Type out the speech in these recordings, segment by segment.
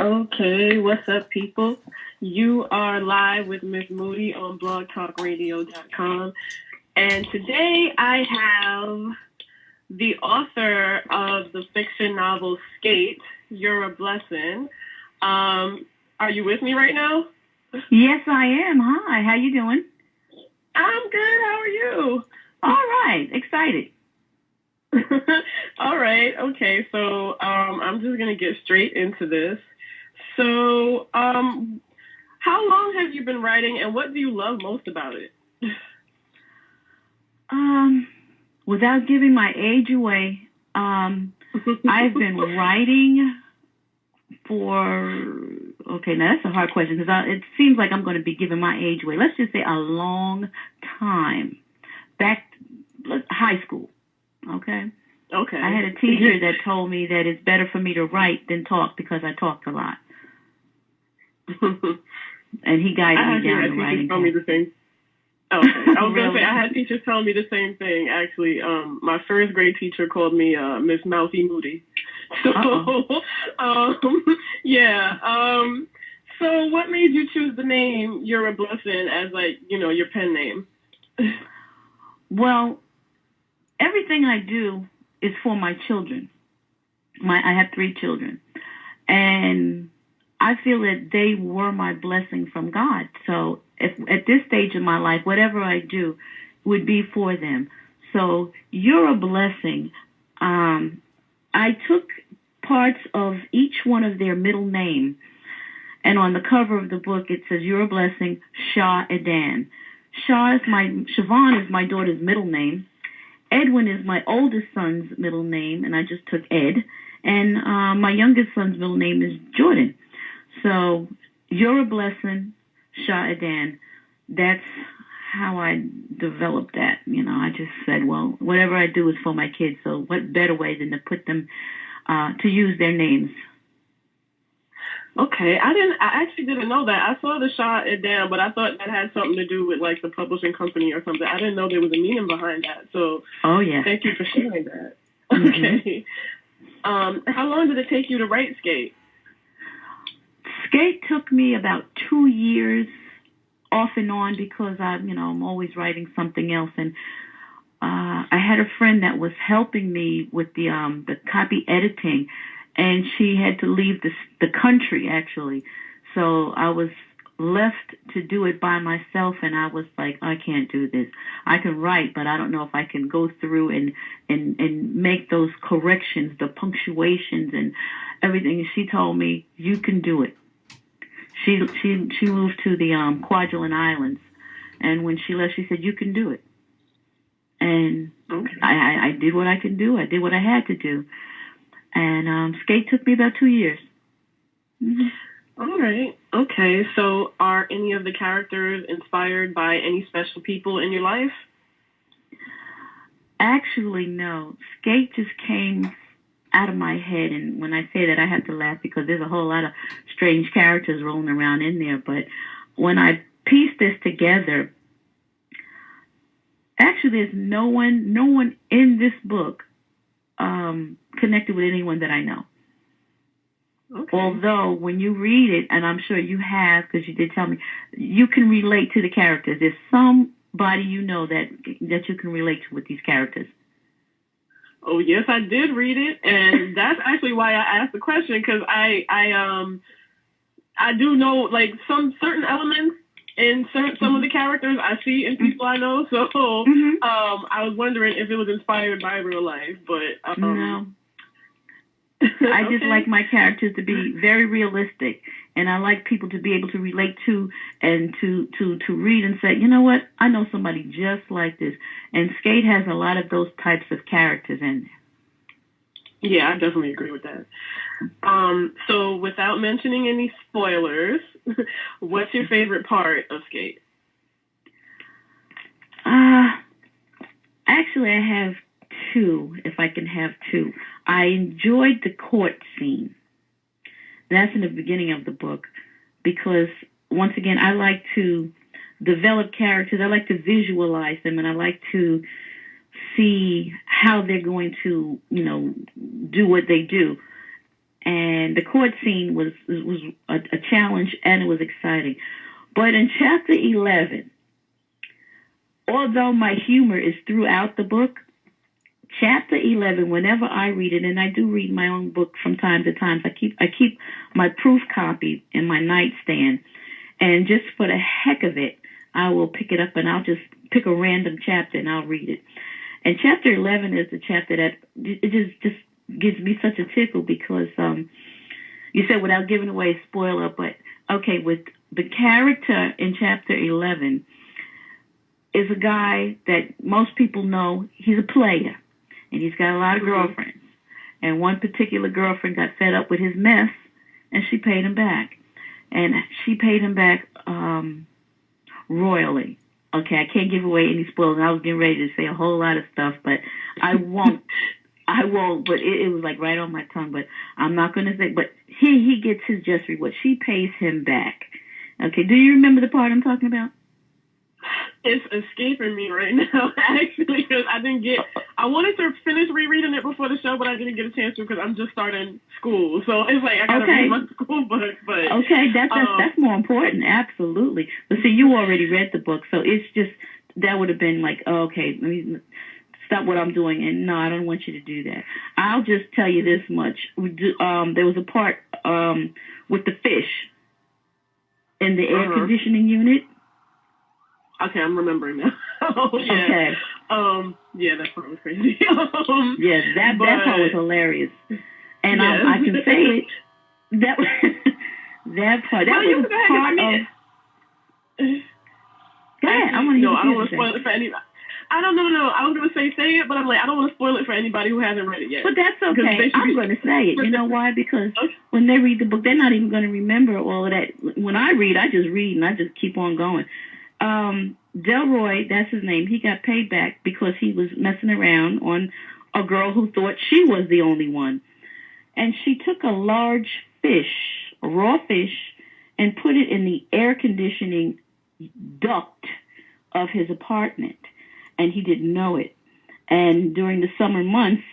Okay, what's up, people? You are live with Mizz Moodie on blogtalkradio.com. And today I have the author of the fiction novel Skate, Yura Blessyn. Are you with me right now? Yes, I am. Hi, how you doing? I'm good. How are you? All right, excited. All right. Okay, so I'm just going to get straight into this. So, how long have you been writing, and what do you love most about it? Without giving my age away, I've been writing for, okay, now that's a hard question because it seems like I'm going to be giving my age away. Let's just say a long time. Back high school, okay? Okay. I had a teacher that told me that it's better for me to write than talk because I talked a lot. And he guided me down the writing path. Me the same. Oh, okay. I was going to say, I had teachers tell me the same thing, actually. My first grade teacher called me Miss Moody. So, yeah. So what made you choose the name Yura Blessyn as, like, your pen name? Well, everything I do is for my children. I have 3 children. And I feel that they were my blessing from God. So if at this stage of my life, whatever I do would be for them. So you're a blessing. I took parts of each one of their middle name, and on the cover of the book it says you're a blessing, Shah Edan. Siobhan is my daughter's middle name. Edwin is my oldest son's middle name, and I just took Ed. And my youngest son's middle name is Jordan. So, Yura Blessyn, Shah Edan. That's how I developed that. I just said, well, whatever I do is for my kids. So, what better way than to put them to use their names? Okay, I actually didn't know that. I saw the Shah Edan, but I thought that had something to do with like the publishing company or something. I didn't know there was a meaning behind that. So, thank you for sharing that. Mm-hmm. Okay. How long did it take you to write Skate? Skate took me about 2 years off and on because I'm always writing something else. And I had a friend that was helping me with the copy editing, and she had to leave the country actually. So I was left to do it by myself, and I was like, I can't do this. I can write, but I don't know if I can go through and make those corrections, the punctuations and everything. And she told me, you can do it. She moved to the Kwajalein Islands, and when she left, she said, you can do it. And okay. I did what I could do. I did what I had to do. And Skate took me about 2 years. Mm-hmm. All right. Okay. So are any of the characters inspired by any special people in your life? Actually, no. Skate just came out of my head, and when I say that, I have to laugh because there's a whole lot of strange characters rolling around in there. But when I pieced this together, actually, there's no one in this book connected with anyone that I know. Okay. Although when you read it, and I'm sure you have because you did tell me, you can relate to the characters. There's somebody that you can relate to with these characters. Oh, yes, I did read it, and that's actually why I asked the question, because I do know, like, some certain elements in some of the characters I see in people I know, so I was wondering if it was inspired by real life, but... No. I just like my characters to be very realistic, and I like people to be able to relate to and to read and say, you know what, I know somebody just like this. And Skate has a lot of those types of characters in there. Yeah, I definitely agree with that. So without mentioning any spoilers, what's your favorite part of Skate? Actually, I have 2, if I can have 2. I enjoyed the court scene. That's in the beginning of the book because, once again, I like to develop characters. I like to visualize them, and I like to see how they're going to, do what they do. and the court scene was a challenge, and it was exciting. But in chapter 11, although my humor is throughout the book, chapter 11, whenever I read it, and I do read my own book from time to time, I keep my proof copy in my nightstand, and just for the heck of it, I will pick it up and I'll just pick a random chapter and I'll read it. And chapter 11 is the chapter that it just gives me such a tickle because you said without giving away a spoiler, but okay, with the character in chapter 11 is a guy that most people know. He's a player, and he's got a lot of girlfriends. And one particular girlfriend got fed up with his mess, and she paid him back. And she paid him back royally. Okay, I can't give away any spoilers. I was getting ready to say a whole lot of stuff, but I won't. I won't, but it was like right on my tongue, but I'm not going to say, but he gets his just reward. She pays him back. Okay, do you remember the part I'm talking about? It's escaping me right now, actually, because I wanted to finish rereading it before the show, but I didn't get a chance to because I'm just starting school. So it's like I got to read my school book. But okay, that's more important, absolutely. But see, you already read the book, so it's just, that would have been like, oh, okay, let me stop what I'm doing, and no, I don't want you to do that. I'll just tell you this much. There was a part with the fish in the air conditioning unit. Okay, I'm remembering now. Yeah. Okay. Yeah, that part was crazy. That part was hilarious, and I can say it. That part. That was part of. Go ahead. I want to hear. No, I don't want to spoil it for anybody. I don't know. No, I was going to say it, but I'm like, I don't want to spoil it for anybody who hasn't read it yet. But that's okay. I'm going to say it. You know why? Because when they read the book, they're not even going to remember all of that. When I read, I just read and I just keep on going. Delroy, that's his name, he got paid back because he was messing around on a girl who thought she was the only one. And she took a large fish, a raw fish, and put it in the air conditioning duct of his apartment. And he didn't know it. And during the summer months,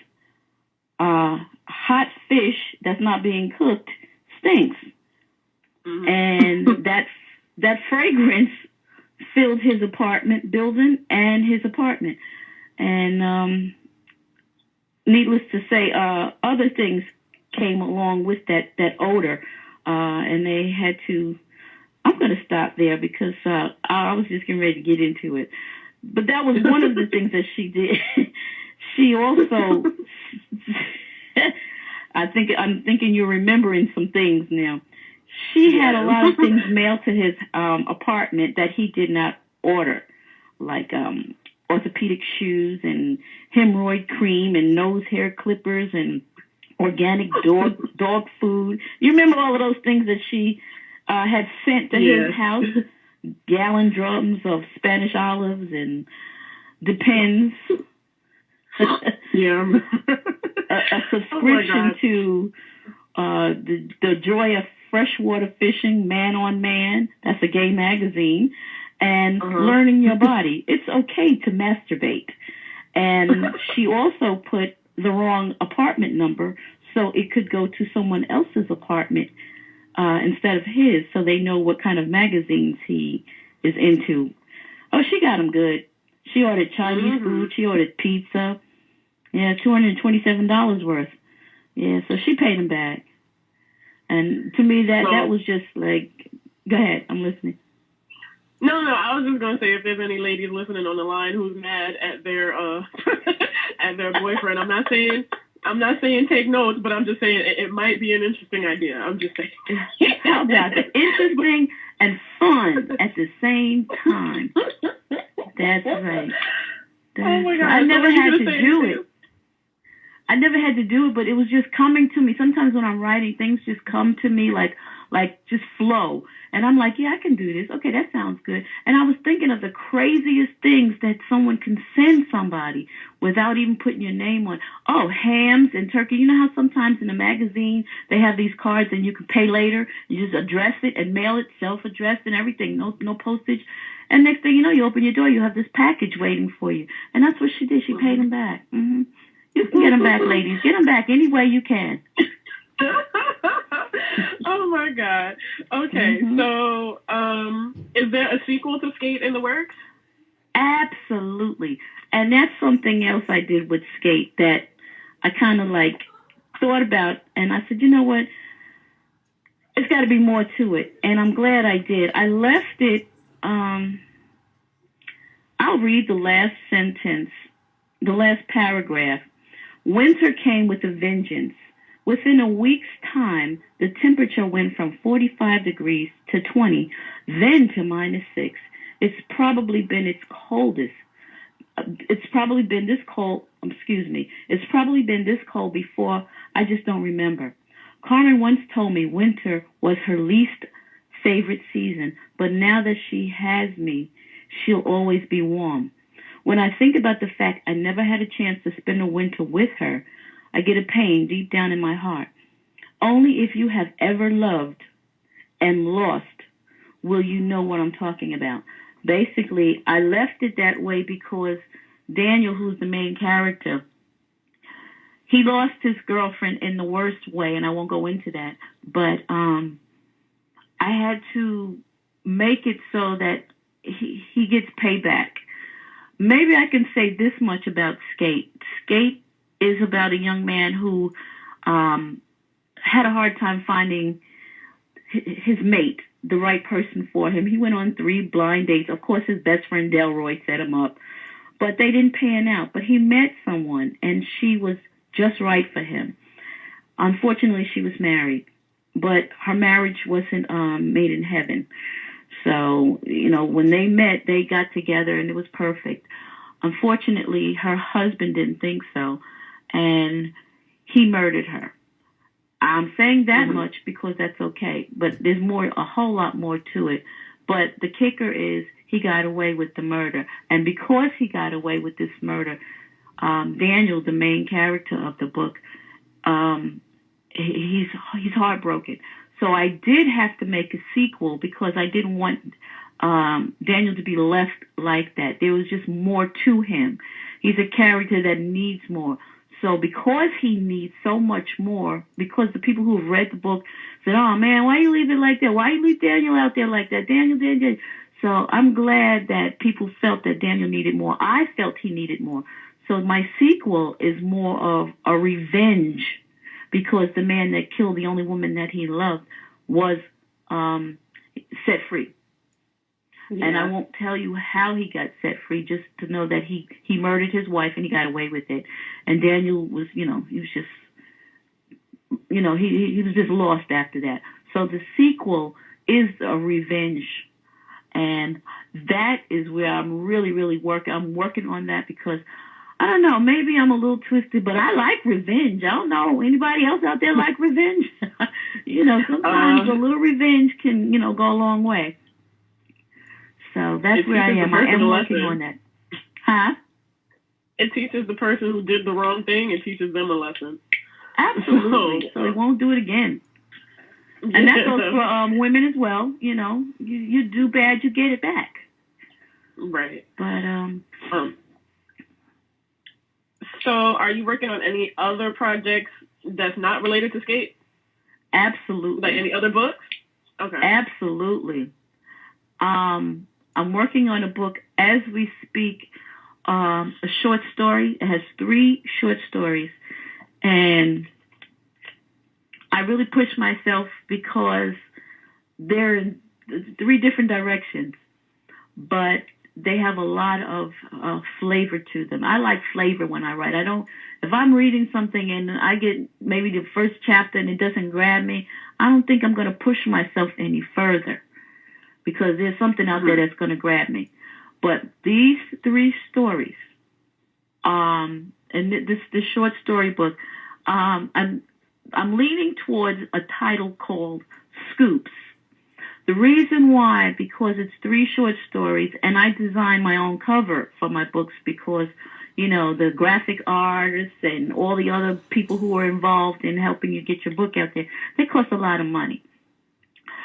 hot fish that's not being cooked stinks. Mm-hmm. And that fragrance filled his apartment building and his apartment. And needless to say, other things came along with that odor. And they had to, I'm going to stop there because I was just getting ready to get into it. But that was one of the things that she did. She also, I'm thinking you're remembering some things now. She had a lot of things mailed to his apartment that he did not order, like orthopedic shoes and hemorrhoid cream and nose hair clippers and organic dog food. You remember all of those things that she had sent to his house? Gallon drums of Spanish olives and Depends. Yeah. a subscription to the Joy of Freshwater Fishing, Man on Man. That's a gay magazine. And Learning Your Body. It's okay to masturbate. And she also put the wrong apartment number so it could go to someone else's apartment instead of his, so they know what kind of magazines he is into. Oh, she got him good. She ordered Chinese food. She ordered pizza. Yeah, $227 worth. Yeah, so she paid him back. And to me, that was just like, go ahead, I'm listening. No, I was just going to say if there's any ladies listening on the line who's mad at their at their boyfriend, I'm not saying take notes, but I'm just saying it might be an interesting idea. I'm just saying. How about it? Interesting and fun at the same time. That's right. Oh my God! I never had to do it. I never had to do it, but it was just coming to me. Sometimes when I'm writing, things just come to me like just flow. And I'm like, yeah, I can do this. Okay, that sounds good. And I was thinking of the craziest things that someone can send somebody without even putting your name on. Oh, hams and turkey. You know how sometimes in a magazine they have these cards and you can pay later? You just address it and mail it, self-addressed and everything, no postage. And next thing you know, you open your door, you have this package waiting for you. And that's what she did. She paid him back. Mm-hmm. You can get them back, ladies. Get them back any way you can. Oh my God. Okay, so is there a sequel to Skate in the works? Absolutely. And that's something else I did with Skate that I kind of like thought about, and I said, you know what? It's got to be more to it. And I'm glad I did. I left it, I'll read the last sentence, the last paragraph. Winter came with a vengeance. Within a week's time, the temperature went from 45 degrees to 20, then to -6. It's probably been its coldest. It's probably been this cold, It's probably been this cold before, I just don't remember. Carmen once told me winter was her least favorite season, but now that she has me, she'll always be warm. When I think about the fact I never had a chance to spend a winter with her, I get a pain deep down in my heart. Only if you have ever loved and lost will you know what I'm talking about. Basically, I left it that way because Daniel, who's the main character, he lost his girlfriend in the worst way, and I won't go into that. But I had to make it so that he gets payback. Maybe I can say this much about Skate. Skate is about a young man who had a hard time finding his mate, the right person for him. He went on 3 blind dates. Of course, his best friend Delroy set him up, but they didn't pan out. But he met someone, and she was just right for him. Unfortunately, she was married, but her marriage wasn't made in heaven. So, when they met, they got together, and it was perfect. Unfortunately, her husband didn't think so, and he murdered her. I'm saying that much because that's okay, but there's a whole lot more to it. But the kicker is he got away with the murder, and because he got away with this murder, Daniel, the main character of the book, he's heartbroken. So I did have to make a sequel because I didn't want Daniel to be left like that. There was just more to him. He's a character that needs more. So because he needs so much more, because the people who have read the book said, oh, man, why you leave it like that? Why you leave Daniel out there like that? Daniel. So I'm glad that people felt that Daniel needed more. I felt he needed more. So my sequel is more of a revenge because the man that killed the only woman that he loved was set free. Yeah. And I won't tell you how he got set free, just to know that he murdered his wife and he got away with it. And Daniel was, he was just, he was just lost after that. So the sequel is a revenge. And that is where I'm really, really working. I'm working on that because, I don't know, maybe I'm a little twisted, but I like revenge. I don't know. Anybody else out there like revenge? Sometimes a little revenge can, go a long way. So that's where I am. I am working on that. Huh? It teaches the person who did the wrong thing, it teaches them a lesson. Absolutely. So they won't do it again. And that goes for women as well. You do bad, you get it back. Right. But so are you working on any other projects that's not related to Skate? Absolutely. Like any other books? Okay. Absolutely. I'm working on a book as we speak, a short story. It has 3 short stories. And I really push myself because they're in 3 different directions. But they have a lot of flavor to them. I like flavor when I write. If I'm reading something and I get maybe the first chapter and it doesn't grab me, I don't think I'm going to push myself any further because there's something out there that's going to grab me. But these 3 stories, and this short story book, I'm leaning towards a title called Scoops. The reason why, because it's 3 short stories, and I design my own cover for my books because, the graphic artists and all the other people who are involved in helping you get your book out there, they cost a lot of money.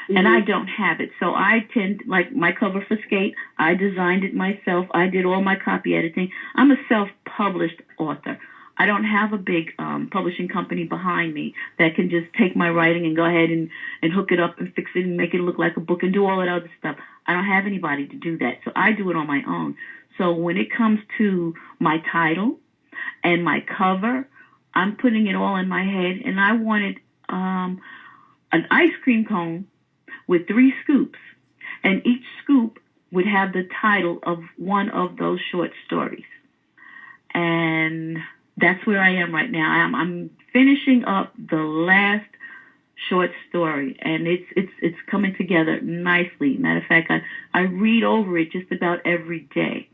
Mm-hmm. And I don't have it. So I like my cover for Skate, I designed it myself. I did all my copy editing. I'm a self-published author. I don't have a big publishing company behind me that can just take my writing and go ahead and hook it up and fix it and make it look like a book and do all that other stuff. I don't have anybody to do that, so I do it on my own. So when it comes to my title and my cover, I'm putting it all in my head, and I wanted an ice cream cone with 3 scoops, and each scoop would have the title of one of those short stories. And that's where I am right now. I'm finishing up the last short story, and it's coming together nicely. Matter of fact, I read over it just about every day,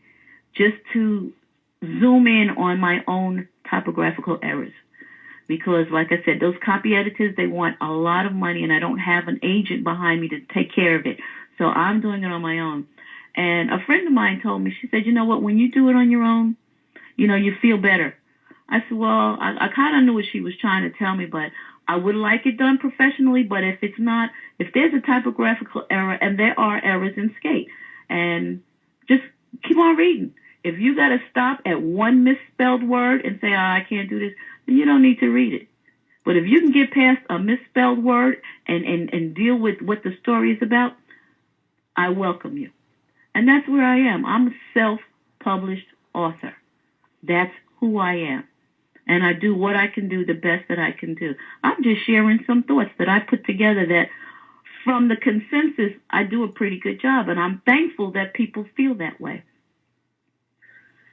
just to zoom in on my own typographical errors. Because, like I said, those copy editors, they want a lot of money, and I don't have an agent behind me to take care of it. So I'm doing it on my own. And a friend of mine told me, she said, you know what, when you do it on your own, you know, you feel better. I said, well, I kind of knew what she was trying to tell me, but I would like it done professionally. But if it's not, if there's a typographical error, and there are errors in Skate, and just keep on reading. If you got to stop at one misspelled word and say, oh, I can't do this, then you don't need to read it. But if you can get past a misspelled word and deal with what the story is about, I welcome you. And that's where I am. I'm a self-published author. That's who I am. And I do what I can do the best that I can do. I'm just sharing some thoughts that I put together that from the consensus, I do a pretty good job. And I'm thankful that people feel that way.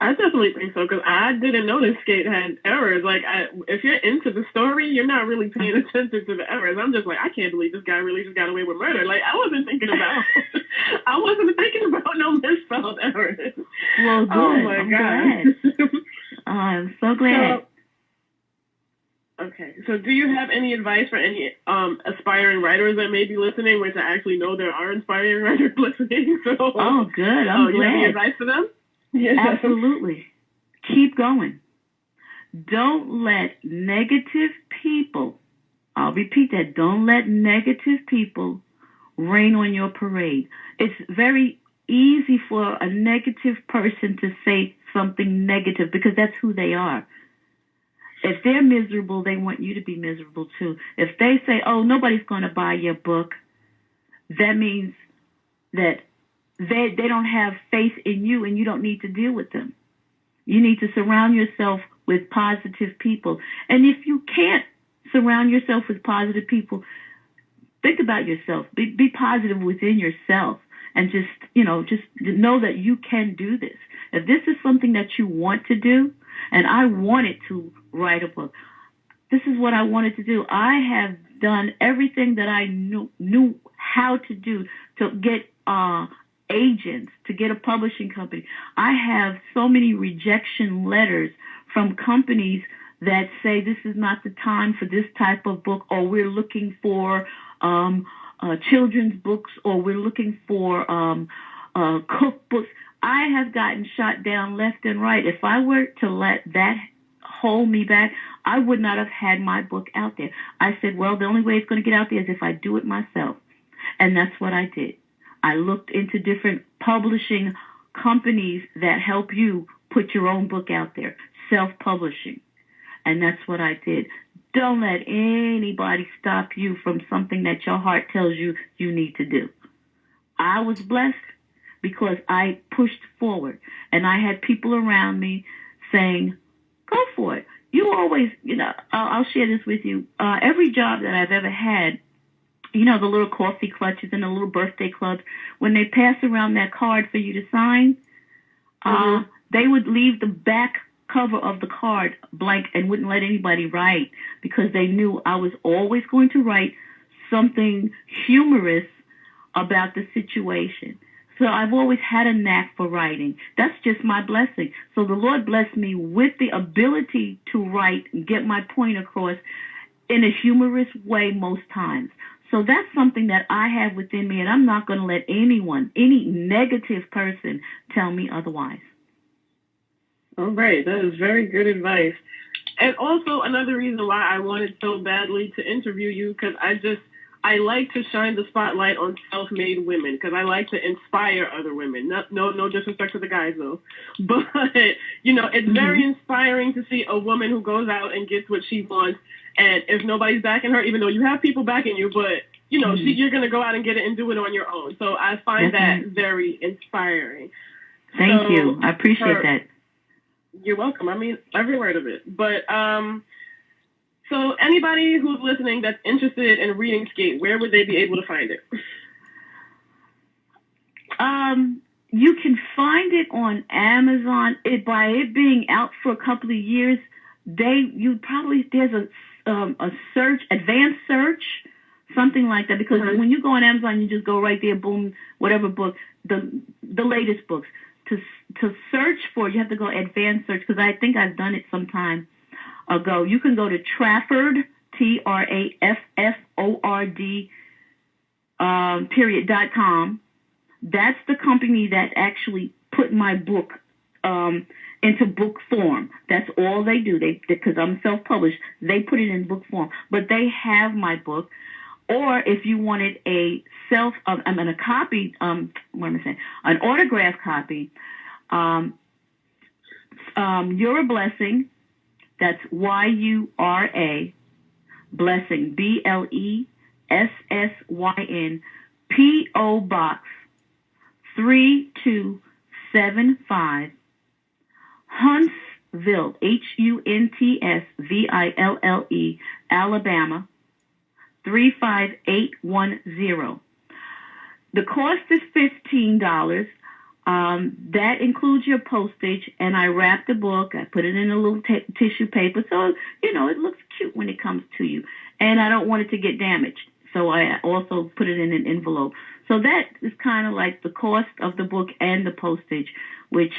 I definitely think so, because I didn't know that Skate had errors. Like, if you're into the story, you're not really paying attention to the errors. I'm just like, I can't believe this guy really just got away with murder. Like, I wasn't thinking about no misspelled errors. Well, good. Oh, my I'm God. glad. I'm so glad. Okay, so do you have any advice for any aspiring writers that may be listening, which I actually know there are aspiring writers listening? So, oh, good. I'm glad. You have any advice for them? Yeah. Absolutely. Keep going. Don't let negative people, I'll repeat that, don't let negative people rain on your parade. It's very easy for a negative person to say something negative because that's who they are. If they're miserable, they want you to be miserable too. If they say, oh, nobody's going to buy your book, that means that they don't have faith in you, and you don't need to deal with them. You need to surround yourself with positive people. And if you can't surround yourself with positive people, think about yourself. Be positive within yourself, and just know that you can do this. If this is something that you want to do, and I wanted to write a book, this is what I wanted to do. I have done everything that I knew how to do to get agents, to get a publishing company. I have so many rejection letters from companies that say this is not the time for this type of book, or we're looking for children's books, or we're looking for cookbooks. I have gotten shot down left and right. If I were to let that hold me back, I would not have had my book out there. I said, well, the only way it's going to get out there is if I do it myself. And that's what I did. I looked into different publishing companies that help you put your own book out there, self-publishing. And that's what I did. Don't let anybody stop you from something that your heart tells you you need to do. I was blessed because I pushed forward, and I had people around me saying, go for it. You always, I'll share this with you. Every job that I've ever had, the little coffee clutches and the little birthday clubs, when they pass around that card for you to sign, they would leave the back cover of the card blank and wouldn't let anybody write, because they knew I was always going to write something humorous about the situation. So I've always had a knack for writing. That's just my blessing. So the Lord blessed me with the ability to write and get my point across in a humorous way most times. So that's something that I have within me, and I'm not going to let anyone, any negative person, tell me otherwise. All right. That is very good advice. And also another reason why I wanted so badly to interview you, because I like to shine the spotlight on self-made women because I like to inspire other women. No disrespect to the guys though, but it's very inspiring to see a woman who goes out and gets what she wants, and if nobody's backing her, even though you have people backing you, but you're gonna go out and get it and do it on your own. So I find that very inspiring. Thank you. I appreciate that. You're welcome. I mean, every word of it. But so anybody who's listening that's interested in reading Skate, where would they be able to find it? You can find it on Amazon. By it being out for a couple of years, there's a search, advanced search, something like that. Because when you go on Amazon, you just go right there, boom, whatever book, the latest books. To search for, you have to go advanced search, because I think I've done it some time ago. You can go to Trafford, TRAFFORD, .com. That's the company that actually put my book into book form. That's all they do. Because I'm self-published, they put it in book form. But they have my book. Or if you wanted a copy, an autograph copy, Yura Blessyn, that's YURA, Blessyn, BLESSYN, P.O. Box 3275, Huntsville, HUNTSVILLE, Alabama 35810. The cost is $15. That includes your postage, and I wrap the book. I put it in a little tissue paper, so it looks cute when it comes to you. And I don't want it to get damaged, so I also put it in an envelope. So that is kind of like the cost of the book and the postage. Which,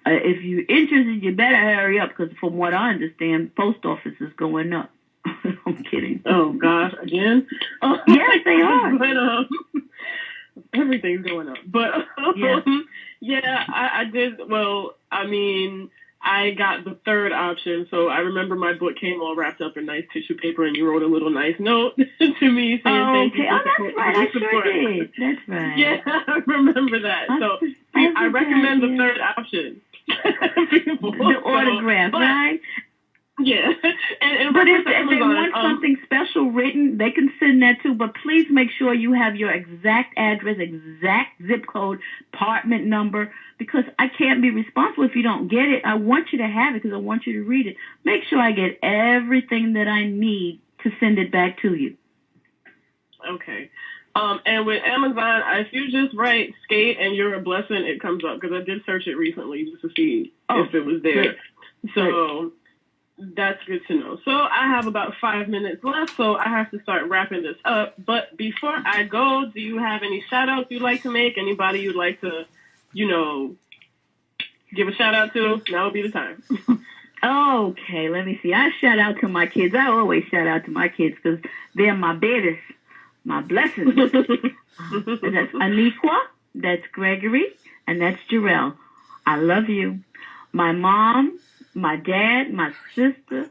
if you're interested, you better hurry up, because from what I understand, post office is going up. I'm kidding. Oh gosh, again? Yes, they are. But everything's going up. But I did. Well, I mean, I got the third option, so I remember my book came all wrapped up in nice tissue paper, and you wrote a little nice note to me saying thank you. Oh, that's right. I sure did. That's right. Yeah, I remember that. So I recommend the third option. The autograph, right? Yeah. But if they want something special written, they can send that too. But please make sure you have your exact address, exact zip code, apartment number, because I can't be responsible if you don't get it. I want you to have it because I want you to read it. Make sure I get everything that I need to send it back to you. Okay. And with Amazon, if you just write Skate and Yura Blessyn, it comes up, because I did search it recently just to see if it was there. Great. So that's good to know. So I have about 5 minutes left, so I have to start wrapping this up. But before I go, do you have any shout-outs you'd like to make? Anybody you'd like to, give a shout-out to? Now would be the time. Okay, let me see. I shout out to my kids. I always shout out to my kids because they're my babies, my blessings. That's Aniqua, that's Gregory, and that's Jarrell. I love you. My mom, my dad, my sisters,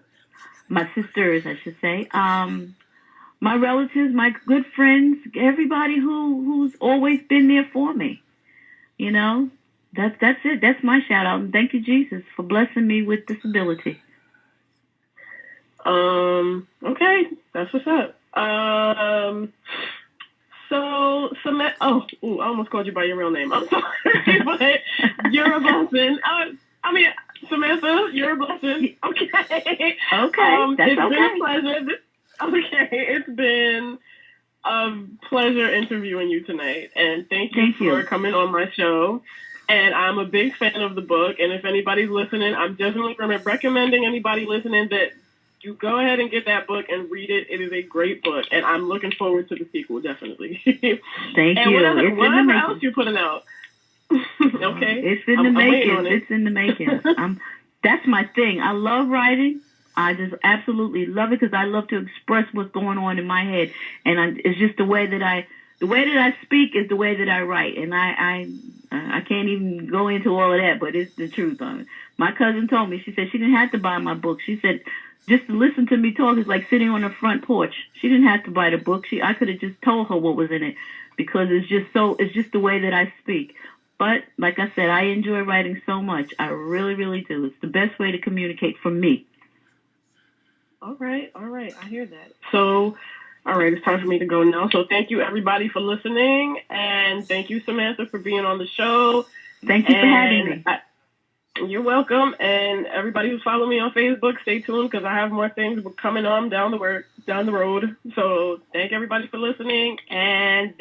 I should say, my relatives, my good friends, everybody who's always been there for me. That's it. That's my shout out. And thank you, Jesus, for blessing me with this ability. Okay, that's what's up. So, Samantha, I almost called you by your real name. I'm sorry, but Yura Blessyn. Samantha, Yura Blessyn. Okay. Okay, it's been a pleasure. It's been a pleasure interviewing you tonight, and thank you for coming on my show. And I'm a big fan of the book, and if anybody's listening, I'm definitely recommending anybody listening that you go ahead and get that book and read it. It is a great book, and I'm looking forward to the sequel, definitely. Thank you. Whatever else you're putting out. Okay. It's in the making. It's in the making. That's my thing. I love writing. I just absolutely love it because I love to express what's going on in my head, and it's just the way that I speak is the way that I write, and I can't even go into all of that, but it's the truth on it. My cousin told me, she said she didn't have to buy my book. She said just to listen to me talk is like sitting on the front porch. She didn't have to buy the book. I could have just told her what was in it because it's just the way that I speak. But like I said, I enjoy writing so much. I really, really do. It's the best way to communicate for me. All right. I hear that. So, all right, it's time for me to go now. So thank you everybody for listening, and thank you Samantha for being on the show. Thank you for having me. You're welcome, and everybody who's following me on Facebook, stay tuned because I have more things coming on down the road. So thank everybody for listening, and